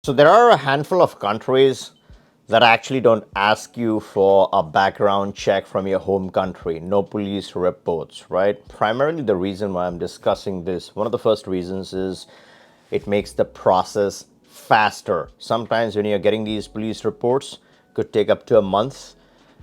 So there are a handful of countries that actually don't ask you for a background check from your home country, no police reports, right? Primarily the reason why I'm discussing this, one of the first reasons is it makes the process faster. Sometimes when you're getting these police reports, it could take up to a month.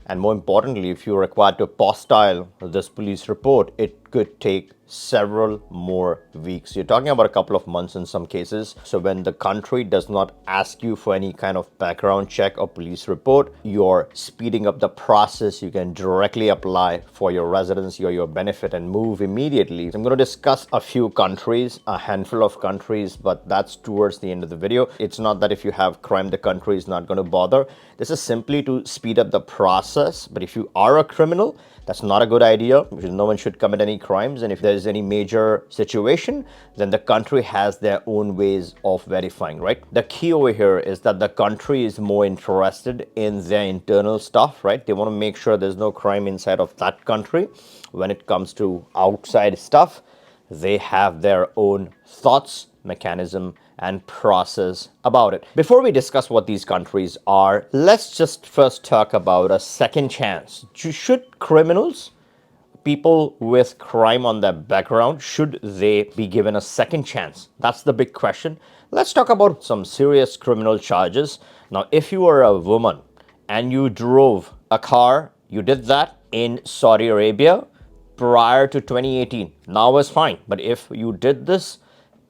And more importantly, if you're required to apostille this police report, it could take several more weeks. You're talking about a couple of months in some cases. So when the country does not ask you for any kind of background check or police report, you're speeding up the process. You can directly apply for your residency or your benefit and move immediately. I'm going to discuss a few countries, a handful of countries, but that's towards the end of the video. It's not that if you have crime, the country is not going to bother. This is simply to speed up the process. But if you are a criminal, that's not a good idea, because no one should commit any crimes. And if there's any major situation, then the country has their own ways of verifying, right? The key over here is that the country is more interested in their internal stuff, right? They want to make sure there's no crime inside of that country. When it comes to outside stuff, they have their own thoughts, mechanism, and process about it. Before we discuss what these countries are, let's just first talk about a second chance. Should criminals, people with crime on their background, should they be given a second chance? That's the big question. Let's talk about some serious criminal charges. Now, if you are a woman and you drove a car, you did that in Saudi Arabia prior to 2018, now is fine. But if you did this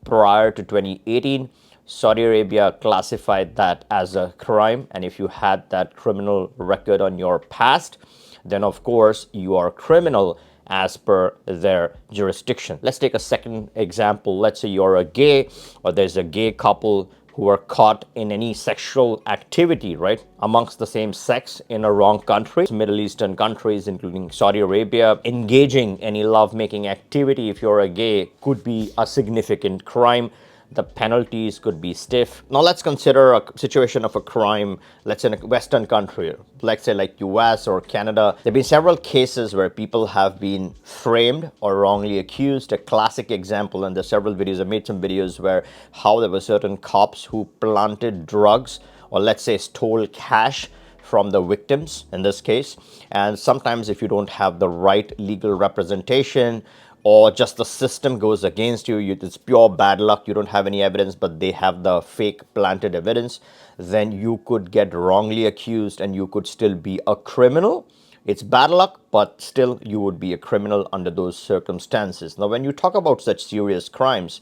prior to 2018, Saudi Arabia classified that as a crime. And if you had that criminal record on your past, then of course you are criminal as per their jurisdiction. Let's take a second example. Let's say you're a gay, or there's a gay couple who are caught in any sexual activity, right, amongst the same sex in a wrong country. Middle Eastern countries, including Saudi Arabia, engaging any lovemaking activity, if you're a gay, could be a significant crime. The penalties could be stiff. Now let's consider a situation of a crime, let's say in a Western country, let's say like US or Canada. There have been several cases where people have been framed or wrongly accused. A classic example, and there's several videos, I made some videos where how there were certain cops who planted drugs, or let's say stole cash from the victims in this case. And sometimes if you don't have the right legal representation, or just the system goes against you, it's pure bad luck, you don't have any evidence, but they have the fake planted evidence, then you could get wrongly accused and you could still be a criminal. It's bad luck, but still you would be a criminal under those circumstances. Now, when you talk about such serious crimes,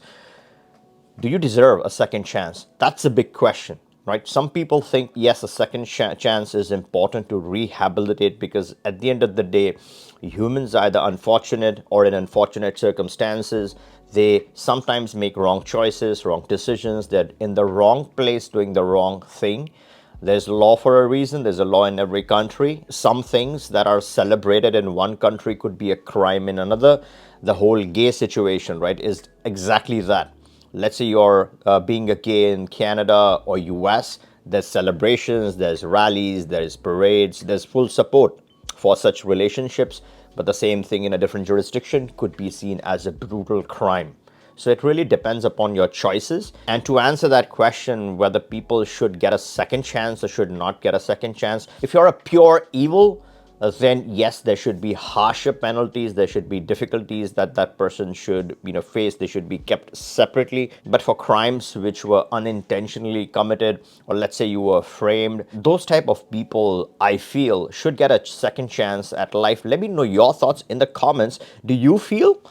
do you deserve a second chance? That's a big question, right? Some people think, yes, a second chance is important to rehabilitate, because at the end of the day, humans are either unfortunate or in unfortunate circumstances. They sometimes make wrong choices, wrong decisions. They're in the wrong place doing the wrong thing. There's law for a reason. There's a law in every country. Some things that are celebrated in one country could be a crime in another. The whole gay situation, right, is exactly that. Let's say you're being a gay in Canada or US, there's celebrations, there's rallies, there's parades, there's full support for such relationships. But the same thing in a different jurisdiction could be seen as a brutal crime. So it really depends upon your choices. And to answer that question, whether people should get a second chance or should not get a second chance, if you're a pure evil, then yes, there should be harsher penalties. There should be difficulties that that person should, face. They should be kept separately. But for crimes which were unintentionally committed, or let's say you were framed, those type of people, I feel, should get a second chance at life. Let me know your thoughts in the comments. Do you feel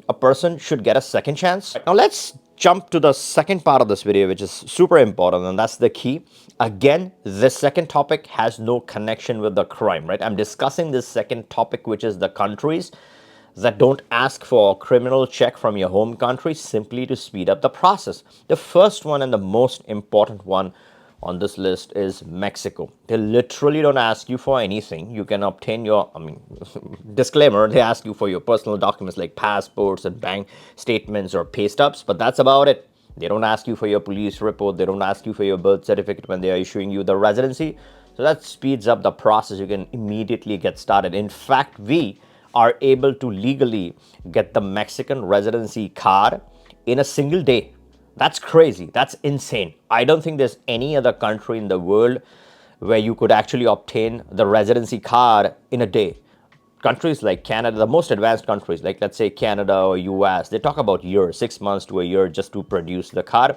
a person should get a second chance? Now let's jump to the second part of this video, which is super important, and that's the key. Again, this second topic has no connection with the crime, right? I'm discussing this second topic, which is the countries that don't ask for a criminal check from your home country simply to speed up the process. The first one and the most important one on this list is Mexico. They literally don't ask you for anything. You can obtain your, disclaimer, they ask you for your personal documents like passports and bank statements or pay stubs, but that's about it. They don't ask you for your police report. They don't ask you for your birth certificate when they are issuing you the residency. So that speeds up the process. You can immediately get started. In fact, we are able to legally get the Mexican residency card in a single day. That's crazy. That's insane. I don't think there's any other country in the world where you could actually obtain the residency card in a day. Countries like Canada, the most advanced countries, like let's say Canada or US, they talk about years, 6 months to a year just to produce the card.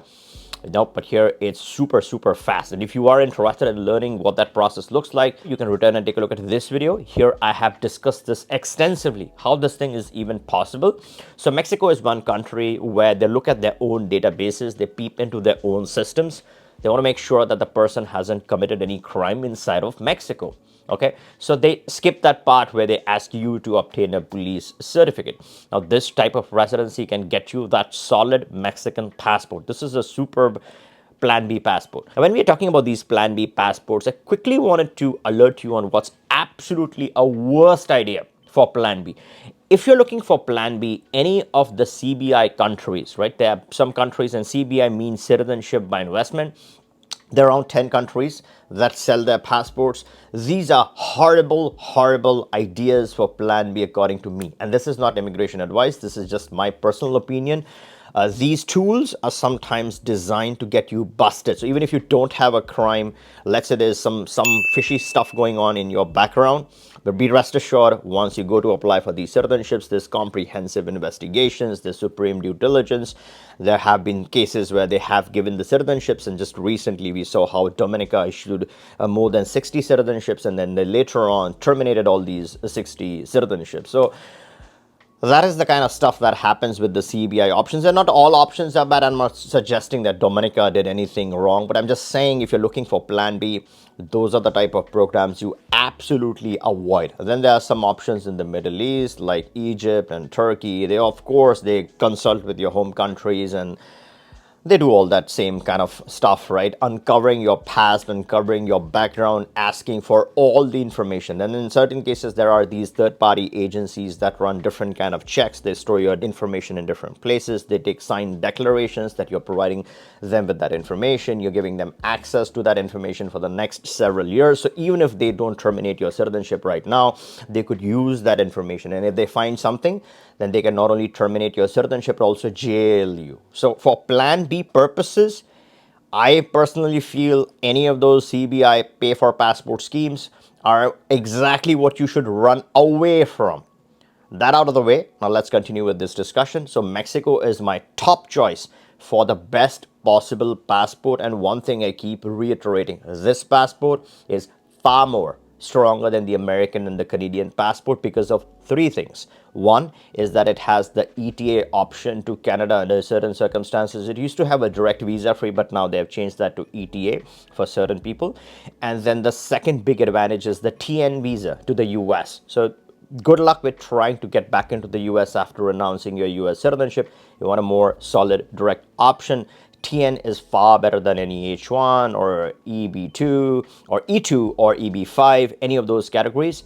Nope, but here it's super, super fast. And if you are interested in learning what that process looks like, you can return and take a look at this video. Here I have discussed this extensively, how this thing is even possible. So Mexico is one country where they look at their own databases, they peep into their own systems. They want to make sure that the person hasn't committed any crime inside of Mexico. Okay, so they skip that part where they ask you to obtain a police certificate. Now, this type of residency can get you that solid Mexican passport. This is a superb Plan B passport. And when we are talking about these Plan B passports, I quickly wanted to alert you on what's absolutely a worst idea for Plan B. If you're looking for Plan B, any of the CBI countries, right? There are some countries, and CBI means citizenship by investment. There are around 10 countries that sell their passports. These are horrible, horrible ideas for Plan B, according to me. And this is not immigration advice. This is just my personal opinion. These tools are sometimes designed to get you busted. So even if you don't have a crime, let's say there's some fishy stuff going on in your background, but be rest assured, once you go to apply for these citizenships, there's comprehensive investigations, there's supreme due diligence. There have been cases where they have given the citizenships, and just recently we saw how Dominica issued more than 60 citizenships, and then they later on terminated all these 60 citizenships. So that is the kind of stuff that happens with the CBI options. And not all options are bad. I'm not suggesting that Dominica did anything wrong, but I'm just saying if you're looking for Plan B, those are the type of programs you absolutely avoid. And then there are some options in the Middle East like Egypt and Turkey. They, of course, they consult with your home countries, and they do all that same kind of stuff, right? Uncovering your past, uncovering your background, asking for all the information. And in certain cases, there are these third-party agencies that run different kind of checks. They store your information in different places. They take signed declarations that you're providing them with that information. You're giving them access to that information for the next several years. So even if they don't terminate your citizenship right now, they could use that information. And if they find something, then they can not only terminate your citizenship, but also jail you. So for Plan B purposes, I personally feel any of those CBI pay for passport schemes are exactly what you should run away from. That out of the way, now let's continue with this discussion. So Mexico is my top choice for the best possible passport. And one thing I keep reiterating, this passport is far more stronger than the American and the Canadian passport because of three things. One is that it has the ETA option to Canada under certain circumstances. It used to have a direct visa free, but now they have changed that to ETA for certain people. And then the second big advantage is the TN visa to the US. So good luck with trying to get back into the US after renouncing your US citizenship. You want a more solid direct option. TN is far better than any H1 or EB2 or E2 or EB5, any of those categories.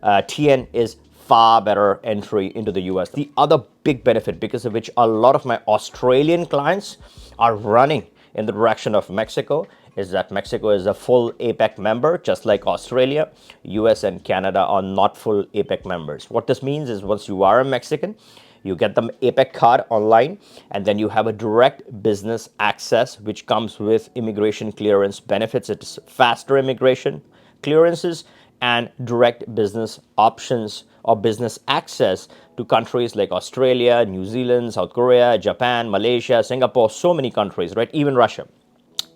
TN is far better entry into the US. The other big benefit, because of which a lot of my Australian clients are running in the direction of Mexico, is that Mexico is a full APEC member, just like Australia. US and Canada are not full APEC members. What this means is once you are a Mexican, you get the APEC card online, and then you have a direct business access, which comes with immigration clearance benefits. It's faster immigration clearances and direct business options or business access to countries like Australia, New Zealand, South Korea, Japan, Malaysia, Singapore, so many countries, right? Even Russia.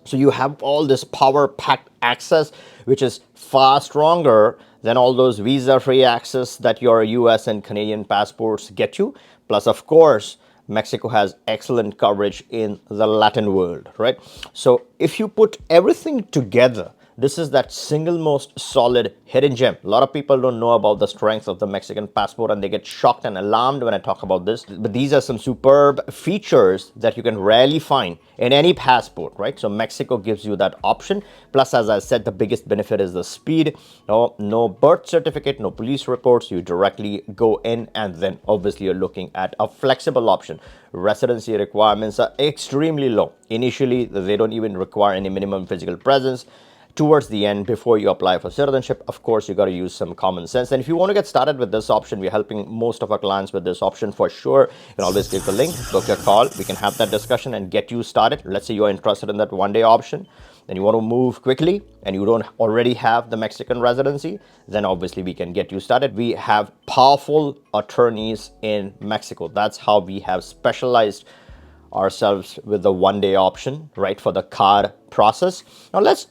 So you have all this power-packed access, which is far stronger than all those visa-free access that your US and Canadian passports get you. Plus, of course, Mexico has excellent coverage in the Latin world, right? So if you put everything together, this is that single most solid hidden gem. A lot of people don't know about the strength of the Mexican passport, and they get shocked and alarmed when I talk about this. But these are some superb features that you can rarely find in any passport, right? So Mexico gives you that option. Plus, as I said, the biggest benefit is the speed. No birth certificate, no police reports. You directly go in, and then obviously you're looking at a flexible option. Residency requirements are extremely low. Initially, they don't even require any minimum physical presence. towards the end before you apply for citizenship. Of course, you got to use some common sense. And if you want to get started with this option, we're helping most of our clients with this option for sure. You can always click the link, book a call. We can have that discussion and get you started. Let's say you're interested in that one-day option, then you want to move quickly and you don't already have the Mexican residency, then obviously we can get you started. We have powerful attorneys in Mexico. That's how we have specialized ourselves with the one-day option, right, for the card process. Now let's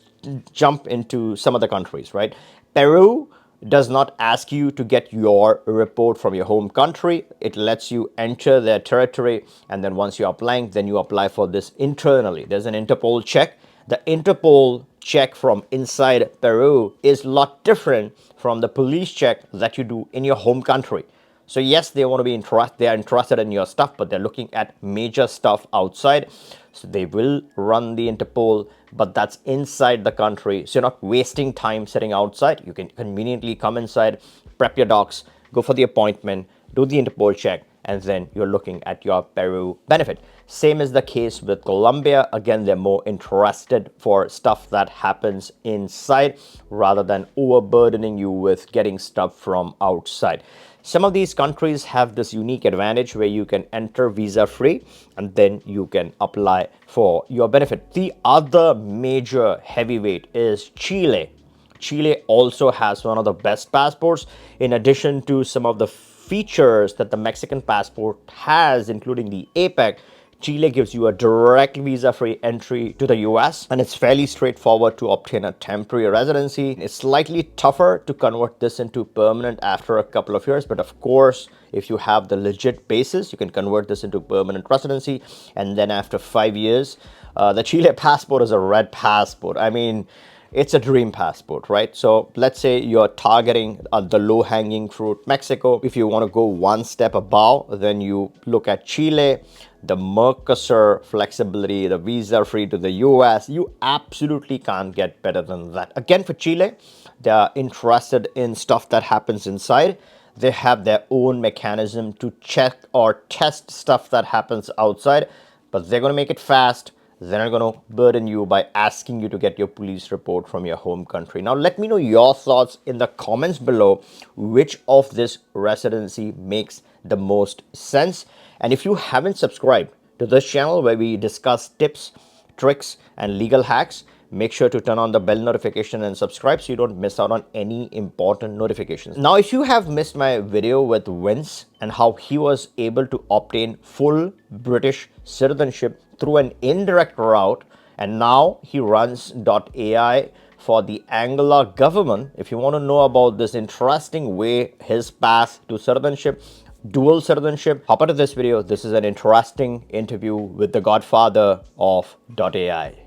jump into some of the countries, right? Peru does not ask you to get your report from your home country. It lets you enter their territory, and then once you're applying, then you apply for this internally. There's an Interpol check. The Interpol check from inside Peru is a lot different from the police check that you do in your home country. So yes, they want to be they are interested in your stuff, but they're looking at major stuff outside. So they will run the Interpol, but that's inside the country. So you're not wasting time sitting outside. You can conveniently come inside, prep your docs, go for the appointment, do the Interpol check, and then you're looking at your Peru benefit. Same is the case with Colombia. Again, they're more interested for stuff that happens inside rather than overburdening you with getting stuff from outside. Some of these countries have this unique advantage where you can enter visa-free and then you can apply for your benefit. The other major heavyweight is Chile. Chile also has one of the best passports. In addition to some of the features that the Mexican passport has, including the APEC, Chile gives you a direct visa-free entry to the US, and it's fairly straightforward to obtain a temporary residency. It's slightly tougher to convert this into permanent after a couple of years, but of course, if you have the legit basis, you can convert this into permanent residency, and then after 5 years, the Chile passport is a red passport. I mean, it's a dream passport, right? So let's say you're targeting the low-hanging fruit, Mexico. If you want to go one step above, then you look at Chile, the Mercosur flexibility, the visa-free to the US. You absolutely can't get better than that. Again, for Chile, they are interested in stuff that happens inside. They have their own mechanism to check or test stuff that happens outside, but they're going to make it fast. They're not going to burden you by asking you to get your police report from your home country. Now, let me know your thoughts in the comments below. Which of this residency makes the most sense? And if you haven't subscribed to this channel where we discuss tips, tricks, and legal hacks, make sure to turn on the bell notification and subscribe so you don't miss out on any important notifications. Now, if you have missed my video with Vince and how he was able to obtain full British citizenship through an indirect route, and now he runs .ai for the Angola government. If you want to know about this interesting way, his path to citizenship, dual citizenship, hop into this video. This is an interesting interview with the godfather of .ai.